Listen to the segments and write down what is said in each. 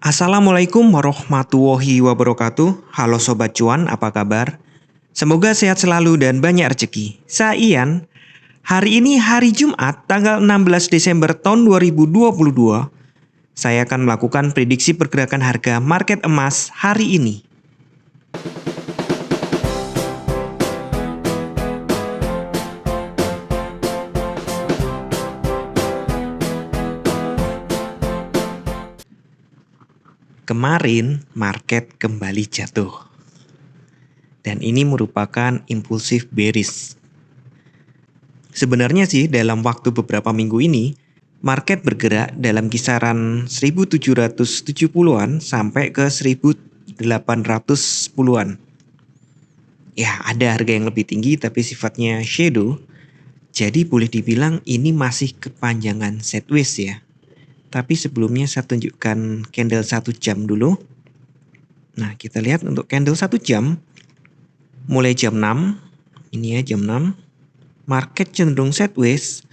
Assalamualaikum warahmatullahi wabarakatuh. Halo Sobat Cuan, apa kabar? Semoga sehat selalu dan banyak rezeki. Saya Ian. Hari ini hari Jumat, tanggal 16 Desember tahun 2022. Saya akan melakukan prediksi pergerakan harga market emas hari ini. Kemarin market kembali jatuh. Dan ini merupakan impulsif bearish. Sebenarnya sih dalam waktu beberapa minggu ini, market bergerak dalam kisaran 1770-an sampai ke 1810-an. Ya, ada harga yang lebih tinggi tapi sifatnya shadow. Jadi boleh dibilang ini masih kepanjangan sideways ya. Tapi sebelumnya saya tunjukkan candle 1 jam dulu. Nah, kita lihat untuk candle 1 jam mulai jam 6. Ini ya jam 6. Market cenderung sideways.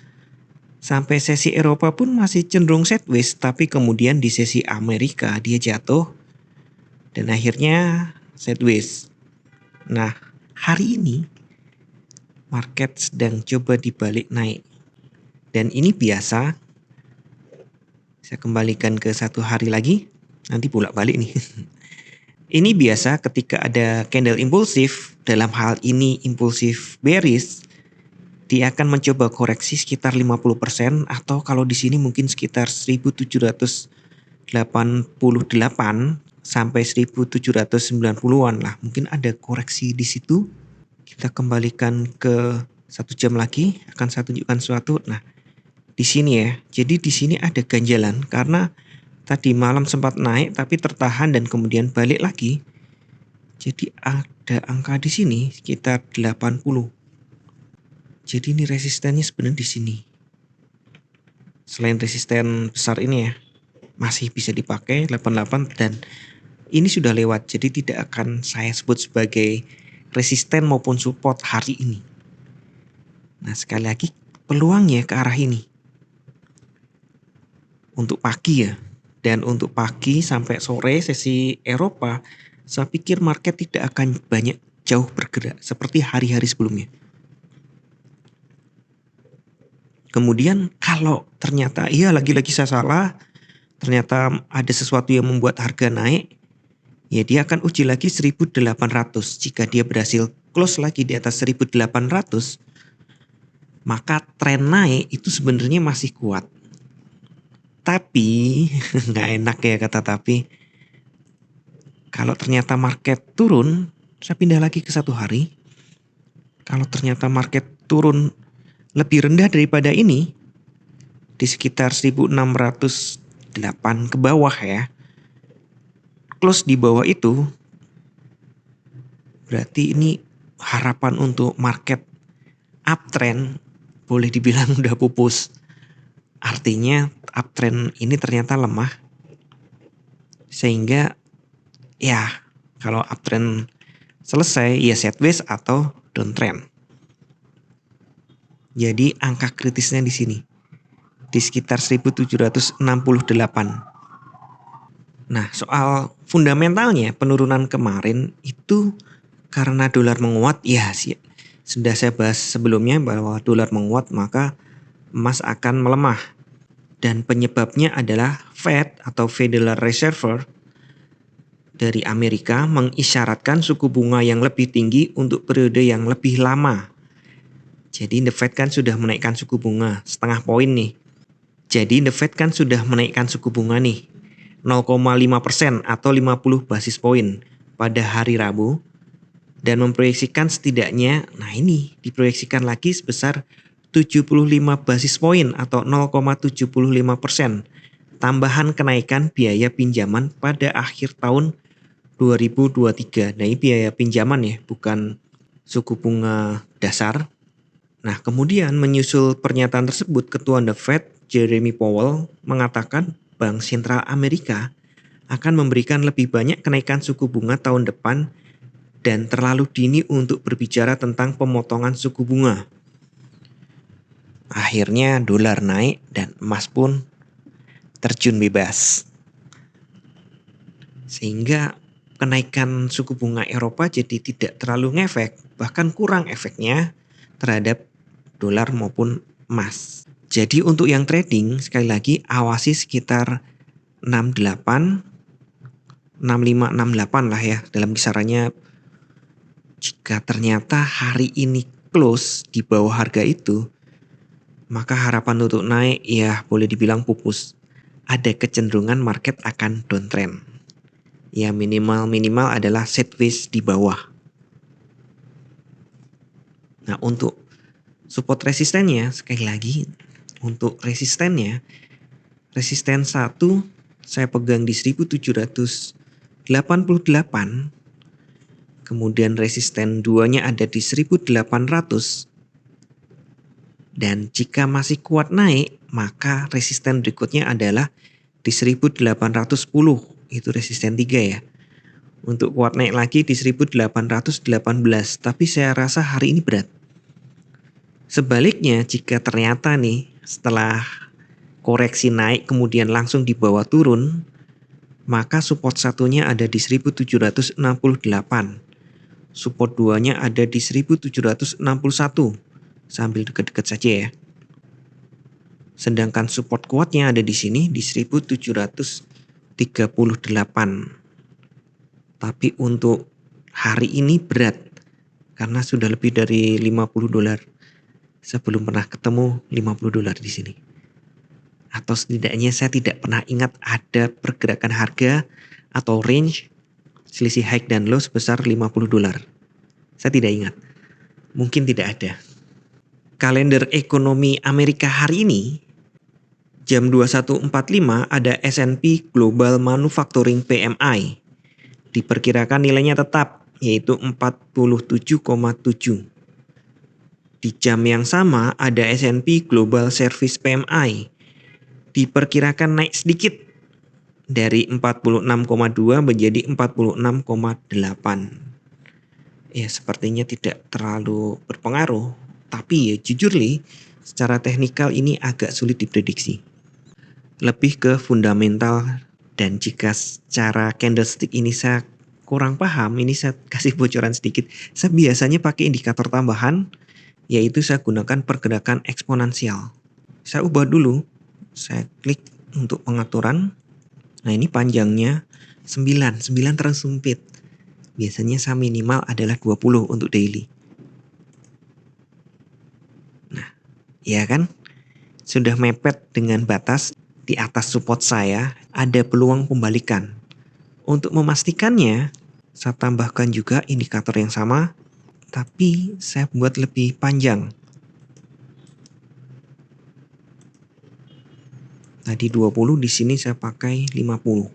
Sampai sesi Eropa pun masih cenderung sideways, tapi kemudian di sesi Amerika dia jatuh dan akhirnya sideways. Nah, hari ini market sedang coba dibalik naik. Dan ini biasa. Saya kembalikan ke 1 hari lagi. Nanti bolak-balik nih. Ini biasa ketika ada candle impulsif, dalam hal ini impulsif bearish, dia akan mencoba koreksi sekitar 50% atau kalau di sini mungkin sekitar 1788 sampai 1790-an lah. Mungkin ada koreksi di situ. Kita kembalikan ke 1 jam lagi, akan saya tunjukkan sesuatu. Nah, di sini ya. Jadi di sini ada ganjalan karena tadi malam sempat naik tapi tertahan dan kemudian balik lagi. Jadi ada angka di sini sekitar 80. Jadi ini resistennya sebenarnya di sini. Selain resisten besar ini ya, masih bisa dipakai 88 dan ini sudah lewat. Jadi tidak akan saya sebut sebagai resisten maupun support hari ini. Nah, sekali lagi peluangnya ke arah ini. Untuk pagi ya. Dan untuk pagi sampai sore sesi Eropa, saya pikir market tidak akan banyak jauh bergerak seperti hari-hari sebelumnya. Kemudian kalau ternyata iya lagi-lagi saya salah, ternyata ada sesuatu yang membuat harga naik, ya dia akan uji lagi 1800. Jika dia berhasil close lagi di atas 1800, maka tren naik itu sebenarnya masih kuat. Tapi nggak enak ya kata tapi. Kalau ternyata market turun, saya pindah lagi ke 1 hari. Kalau ternyata market turun lebih rendah daripada ini, di sekitar 1608 ke bawah ya. Close di bawah itu, berarti ini harapan untuk market uptrend boleh dibilang udah pupus. Artinya uptrend ini ternyata lemah. Sehingga ya kalau uptrend selesai ya sideways atau downtrend. Jadi angka kritisnya di sini. Di sekitar 1768. Nah, soal fundamentalnya penurunan kemarin itu karena dolar menguat, ya sudah saya bahas sebelumnya bahwa dolar menguat maka emas akan melemah. Dan penyebabnya adalah Fed atau Federal Reserve dari Amerika mengisyaratkan suku bunga yang lebih tinggi untuk periode yang lebih lama. Jadi The Fed kan sudah menaikkan suku bunga setengah poin nih. Jadi The Fed kan sudah menaikkan suku bunga nih 0,5% atau 50 basis poin pada hari Rabu. Dan memproyeksikan setidaknya, nah ini diproyeksikan lagi sebesar 75 basis poin atau 0,75% tambahan kenaikan biaya pinjaman pada akhir tahun 2023. Nah ini biaya pinjaman ya, bukan suku bunga dasar. Nah kemudian menyusul pernyataan tersebut, Ketua The Fed Jeremy Powell mengatakan Bank Sentral Amerika akan memberikan lebih banyak kenaikan suku bunga tahun depan dan terlalu dini untuk berbicara tentang pemotongan suku bunga. Akhirnya dolar naik dan emas pun terjun bebas. Sehingga kenaikan suku bunga Eropa jadi tidak terlalu ngefek, bahkan kurang efeknya terhadap dolar maupun emas. Jadi untuk yang trading, sekali lagi awasi sekitar 68, 65, 68 lah ya dalam kisarannya. Jika ternyata hari ini close di bawah harga itu, maka harapan untuk naik ya boleh dibilang pupus. Ada kecenderungan market akan downtrend. Ya minimal adalah sideways di bawah. Nah untuk support resistennya, sekali lagi untuk resistennya, resisten 1 saya pegang di 1788, kemudian resisten 2-nya ada di 1800, dan jika masih kuat naik maka resisten berikutnya adalah di 1810, itu resisten 3 ya. Untuk kuat naik lagi di 1818, tapi saya rasa hari ini berat. Sebaliknya jika ternyata nih setelah koreksi naik kemudian langsung dibawa turun, maka support satunya ada di 1768. Support 2-nya ada di 1761. Sambil dekat-dekat saja ya. Sedangkan support kuatnya ada di sini di 1738. Tapi untuk hari ini berat karena sudah lebih dari 50 dolar. Saya belum pernah ketemu 50 dolar di sini. Atau setidaknya saya tidak pernah ingat ada pergerakan harga atau range selisih high dan low sebesar 50 dolar. Saya tidak ingat. Mungkin tidak ada. Kalender ekonomi Amerika hari ini jam 21.45 ada S&P Global Manufacturing PMI. Diperkirakan nilainya tetap yaitu 47,7. Di jam yang sama ada S&P Global Service PMI. Diperkirakan naik sedikit dari 46,2 menjadi 46,8. Ya sepertinya tidak terlalu berpengaruh. Tapi ya jujur nih, secara teknikal ini agak sulit diprediksi. Lebih ke fundamental, dan jika secara candlestick ini saya kurang paham, ini saya kasih bocoran sedikit. Saya biasanya pakai indikator tambahan, yaitu saya gunakan pergerakan eksponensial. Saya ubah dulu, saya klik untuk pengaturan. Nah ini panjangnya 9 terlalu sempit. Biasanya saya minimal adalah 20 untuk daily. Nah, ya kan? Sudah mepet dengan batas di atas support saya, ada peluang pembalikan. Untuk memastikannya, saya tambahkan juga indikator yang sama, tapi saya buat lebih panjang. Tadi 20, di sini saya pakai 50.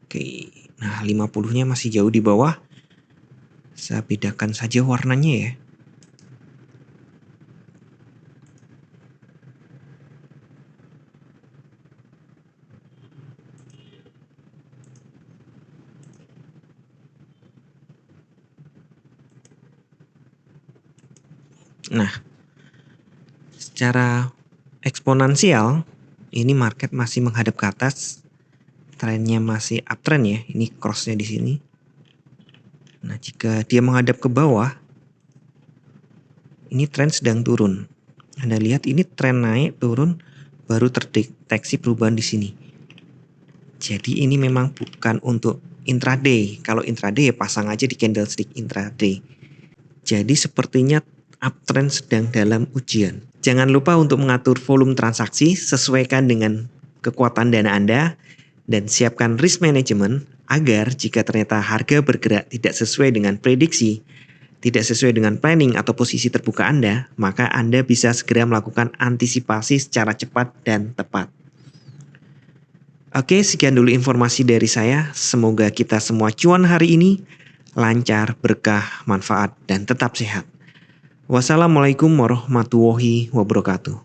Oke, nah 50-nya masih jauh di bawah. Saya bedakan saja warnanya ya. Nah, secara eksponensial ini market masih menghadap ke atas, trennya masih uptrend ya. Ini crossnya di sini. Nah, jika dia menghadap ke bawah, ini tren sedang turun. Anda lihat ini tren naik turun baru terdeteksi perubahan di sini. Jadi ini memang bukan untuk intraday. Kalau intraday ya pasang aja di candlestick intraday. Jadi sepertinya uptrend sedang dalam ujian. Jangan lupa untuk mengatur volume transaksi sesuaikan dengan kekuatan dana Anda dan siapkan risk management agar jika ternyata harga bergerak tidak sesuai dengan prediksi, tidak sesuai dengan planning atau posisi terbuka Anda, maka Anda bisa segera melakukan antisipasi secara cepat dan tepat. Oke, sekian dulu informasi dari saya. Semoga kita semua cuan hari ini lancar, berkah, manfaat, dan tetap sehat. Wassalamualaikum warahmatullahi wabarakatuh.